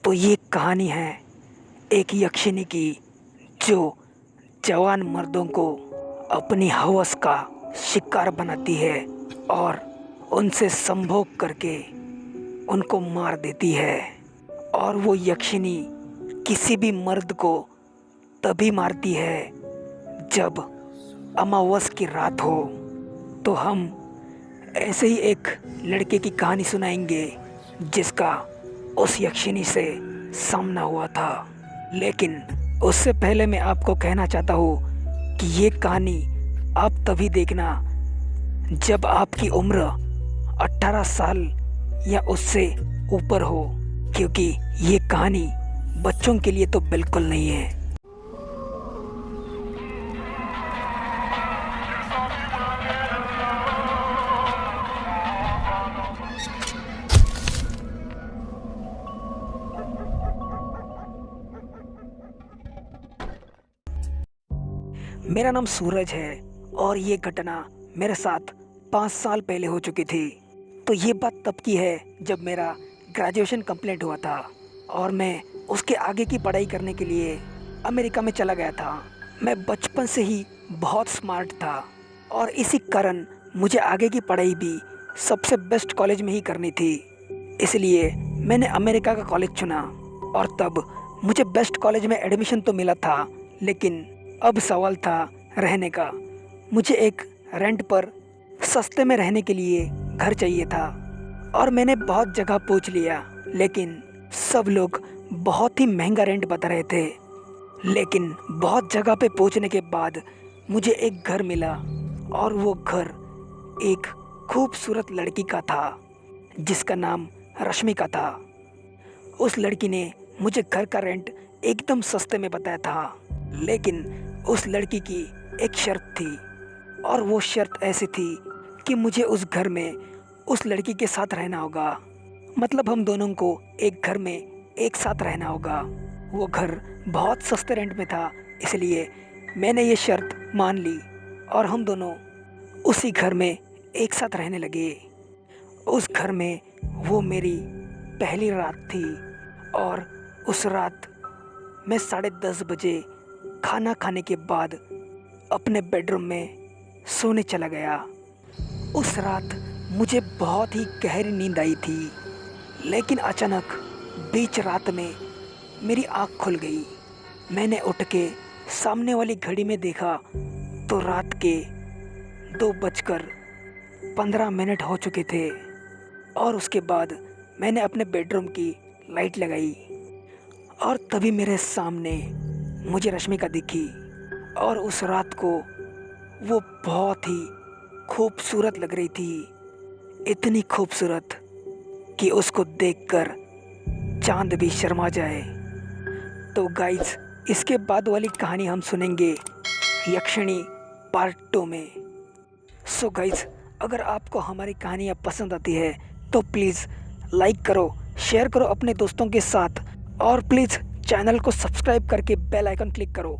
तो ये कहानी है एक यक्षिणी की, जो जवान मर्दों को अपनी हवस का शिकार बनाती है और उनसे संभोग करके उनको मार देती है। और वो यक्षिणी किसी भी मर्द को तभी मारती है जब अमावस की रात हो। तो हम ऐसे ही एक लड़के की कहानी सुनाएंगे जिसका उस यक्षिणी से सामना हुआ था। लेकिन उससे पहले मैं आपको कहना चाहता हूँ कि ये कहानी आप तभी देखना जब आपकी उम्र 18 साल या उससे ऊपर हो, क्योंकि ये कहानी बच्चों के लिए तो बिल्कुल नहीं है। मेरा नाम सूरज है और ये घटना मेरे साथ 5 साल पहले हो चुकी थी। तो ये बात तब की है जब मेरा ग्रेजुएशन कंप्लीट हुआ था और मैं उसके आगे की पढ़ाई करने के लिए अमेरिका में चला गया था। मैं बचपन से ही बहुत स्मार्ट था और इसी कारण मुझे आगे की पढ़ाई भी सबसे बेस्ट कॉलेज में ही करनी थी। इसलिए मैंने अमेरिका का कॉलेज चुना और तब मुझे बेस्ट कॉलेज में एडमिशन तो मिला था, लेकिन अब सवाल था रहने का। मुझे एक रेंट पर सस्ते में रहने के लिए घर चाहिए था और मैंने बहुत जगह पूछ लिया, लेकिन सब लोग बहुत ही महंगा रेंट बता रहे थे। लेकिन बहुत जगह पे पूछने के बाद मुझे एक घर मिला और वो घर एक खूबसूरत लड़की का था जिसका नाम रश्मिका था। उस लड़की ने मुझे घर का रेंट एकदम सस्ते में बताया था, लेकिन उस लड़की की एक शर्त थी और वो शर्त ऐसी थी कि मुझे उस घर में उस लड़की के साथ रहना होगा। मतलब हम दोनों को एक घर में एक साथ रहना होगा। वो घर बहुत सस्ते रेंट में था, इसलिए मैंने ये शर्त मान ली और हम दोनों उसी घर में एक साथ रहने लगे। उस घर में वो मेरी पहली रात थी और उस रात मैं 10:30 बजे खाना खाने के बाद अपने बेडरूम में सोने चला गया। उस रात मुझे बहुत ही गहरी नींद आई थी, लेकिन अचानक बीच रात में मेरी आँख खुल गई। मैंने उठ के सामने वाली घड़ी में देखा तो रात के 2:15 हो चुके थे और उसके बाद मैंने अपने बेडरूम की लाइट लगाई और तभी मेरे सामने मुझे रश्मिका दिखी। और उस रात को वो बहुत ही खूबसूरत लग रही थी, इतनी खूबसूरत कि उसको देखकर चांद भी शर्मा जाए। तो गाइस, इसके बाद वाली कहानी हम सुनेंगे यक्षिणी पार्ट 2 में। सो गाइस, अगर आपको हमारी कहानियाँ पसंद आती है तो प्लीज़ लाइक करो, शेयर करो अपने दोस्तों के साथ और प्लीज़ चैनल को सब्सक्राइब करके बेल आइकन क्लिक करो।